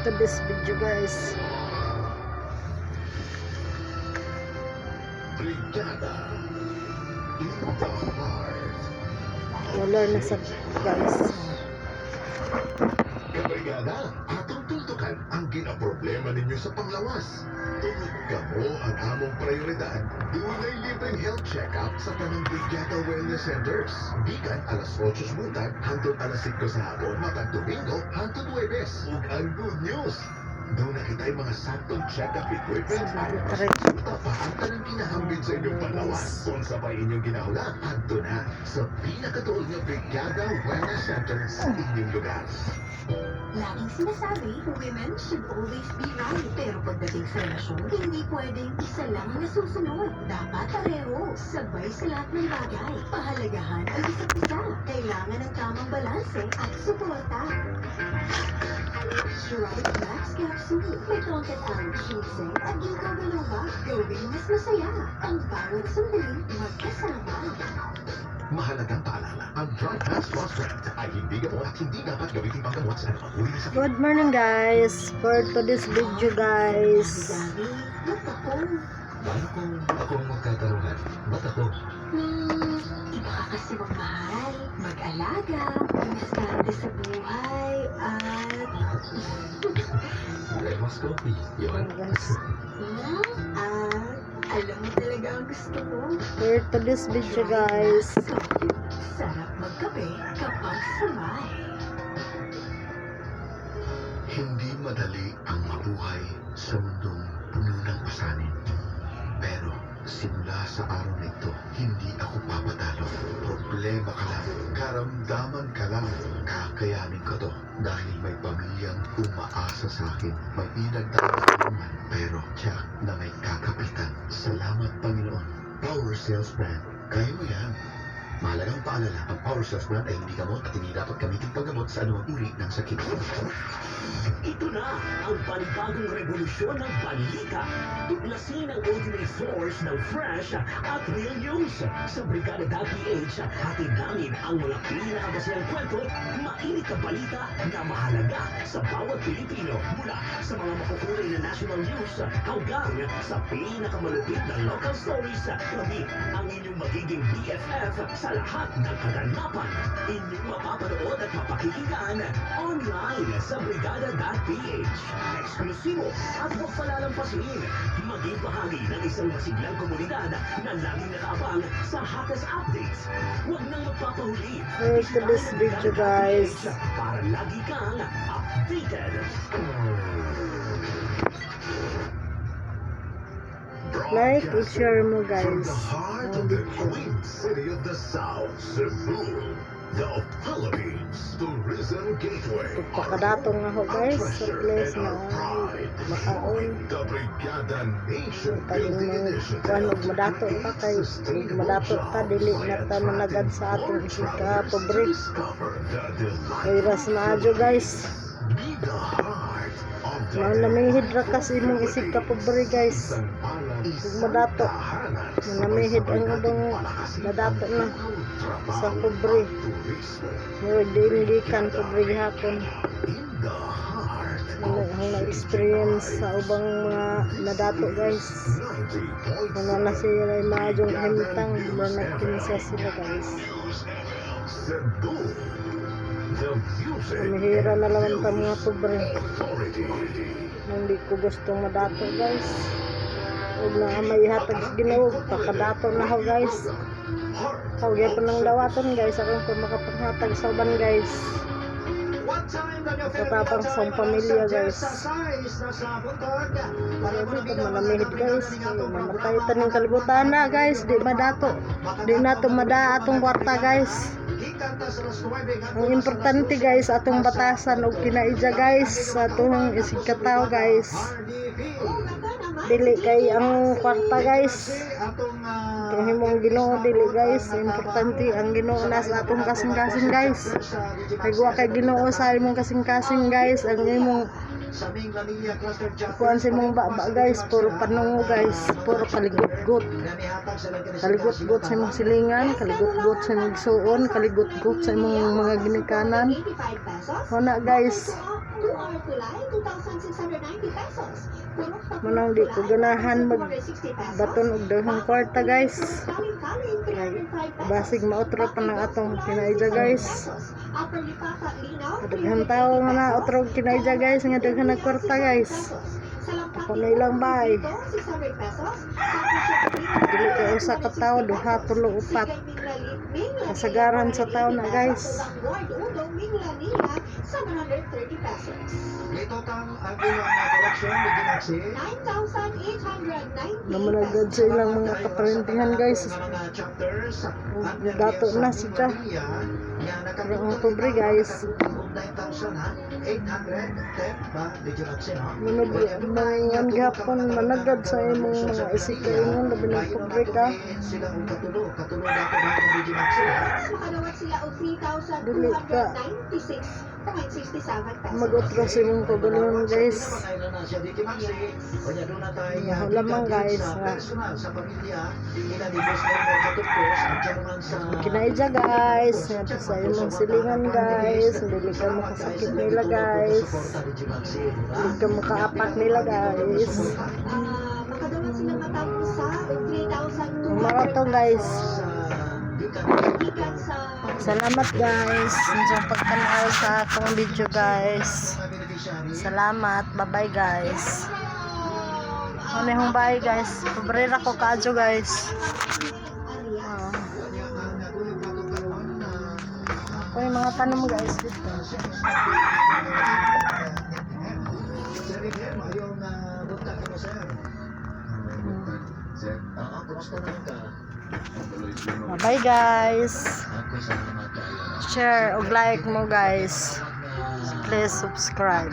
to this video, guys. Brigada in the heart. Wala na sa guys. Kabrigada, atong tultukan ang ginaproblema ninyo sa panglawas. Tungod kamo ang among prioridad, dunay libreng health check-up sa tanang Brigada Wellness Centers. Gikan alas 8 buntag hangtod alas 5 sa hapon, matag Domingo hangtod Huwebes. Ug ang good news, doon na kita'y mga saktong check-up equipment para masusulta pa ang tanang kinahambing sa inyong panlawas. Kung sa pa inyong ginahula, adto na sa pinakatuol nga Brigada Wellness Center sa inyong lugar. Laging sinasabi, women should always be right. Pero pagdating sa relasyon, hindi pwedeng isa lang ang nasusunod. Dapat pareho, sabay sa lahat ng bagay. Pahalagahan ang isa't isa. Kailangan ng tamang balanse at suporta. Shurite Max Capsule. May tonkat ang ginseng at ginkgo biloba. Gawing mas masaya ang bawat sandali magkasama. Mahalagang paalala, ang Dry Max Plus brand ay hindi gamot at hindi dapat gamitin panggamot sa anumang uri ng sakit. Good morning, guys. For today's video, guys. Dami, ba't ako? Paano kung ako ang magkataruhan? Ba't ako? Iba ka kasi magmahal, mag-alaga, umiskarte sa buhay, at... Lemons coffee, yun. Alam mo talaga ang gusto ko. For today's video, guys. Sarap magkape kapag sabay. Hindi madali ang mabuhay sa mundong puno ng usanin. Pero simula sa araw na ito, hindi ako papatalo. Problema ka lang, karamdaman ka lang. Kakayanin ko to dahil may pamilyang umaasa sa akin. May pinagdadaanan pero tiyak na may kakapitan. Salamat, Panginoon. Power Cells Brand. Kaya mo yan. Mahalagang paalala, ang Power Cells Brand ay hindi gamot at hindi dapat gamitin panggamot sa anumang uri ng sakit. Ito na ang panibagong revolusyon ng balita. Tuklasin ang ordinary source ng fresh at real news. Sa Brigada.ph, hatid namin ang mga pinakamasayang kwento, mainit na balita na mahalaga sa bawat Pilipino. Mula sa mga makukulay na national news hanggang sa pinakamalupit na local stories. Kami ang inyong magiging BFF sa lahat ng kaganapan. Inyong mapapanood at mapakikinggan online sa Brigada.ph. Eksklusibo at huwag palalampasin. Maging bahagi ng isang masiglang komunidad na laging nakaabang sa hottest updates. Huwag nang magpapahuli. For today's video, guys. Para lagi kang updated. Like and share mo, guys. From the heart of the Queen City of the South, Cebu, the Philippines Tourism Gateway. Pagkadato nga ho, guys, sa place na makaon. The Brigada Nation Kaya Building mo, Initiative. kung madato pa kay madato ta, dili na ta managad sa atong isika, pobre. Discover the delight. Kairas na adyo, guys. Be the heart of the Manamihid ra kasi imong isika, pobre, guys. Kung madato, manamihid ang ubang madato na sa pobre. Murag diingikan, pobre gihapon. In the heart Ang na-experience sa ubang mga nadato, guys. 90.7 Mga na sila ay maadjong himtang, na nagkinsa sila, guys. Cebu, the music Mahira na lang ta mga pobre. authority. Hindi ko gustong madato, guys. Huwag na may ihatag sa Ginoo, pakadato na ho, guys. Kawagay pa ng dawaton, guys. Akong pa makapaghatag sa uban, guys. Katapang sa pamilya, guys. Grabe ka manamihid, guys. Mamatay ta ng kalibutan na, guys. Di madato. Di na ito mada atong kwarta, guys. Ang importante, guys, atong batasan o kinaidya, guys. Sa atong isigkataw, guys. Dili kay ang kwarta, guys. Itong himong Ginoo, dili, guys. Importante ang Ginoo na sa atong kasing-kasing, guys. Kagwa kay Ginoo sa imong kasing-kasing, guys. Ang imong kuan sa imong baba, guys. Puro panungo, guys. Puro kaligot-got. Kaligot-got sa imong silingan, kaligot-got sa imong suon, kaligot-got sa imong mga ginikanan. Wala, guys. 2-hour tulay, 2,690 pesos. Purok tatlong Manang di ko tulay, ganahan 260 pesos. baton og daghang kwarta guys. Kaling-kaling, 305 pesos. Basig mautro pa ng atong kinaidya guys. Upper Lipata, Linaw, Daghang tao nga na utro og kinaidya guys nga daghang na kwarta guys. Ako na ilang bahay. 600 pesos. Dili ka usa ka tawo, duha, tulo, upat. Kasagaran sa tao na guys. Sa 130 pesos. Ito kang ang ilang mga koleksyon ni Ginaxi. 9,890 Namanagad sa ilang mga kaprintingan guys. Mga chapters. At Dato na siya. Karong Oktubre guys. 9,810 ba ni Ginaxi, no? Mangan gapon managad sa imong mga isika ingon labi ng Oktubre ka. Sila ang katulo dato ba ni Ginaxi? Makadawat sila og Dili ka. 3,296.67 pesos. Mag-utro sa imong kaguluhan guys. Yaho lamang guys nga. Kinaidya guys. Nga to sa imong silingan guys. Dili ka makasakit nila guys. Dili ka makaapak nila guys. Makadawat sila matapos sa 3,200 Mga to guys. gikan sa Salamat guys. Sa pagtanaw sa akong video guys. Salamat. Bye-bye guys. Ano yung bye guys. Pabrera ko kaadyo guys. Ako yung mga tanong guys dito. Bye guys. Share o like mo guys. Please subscribe.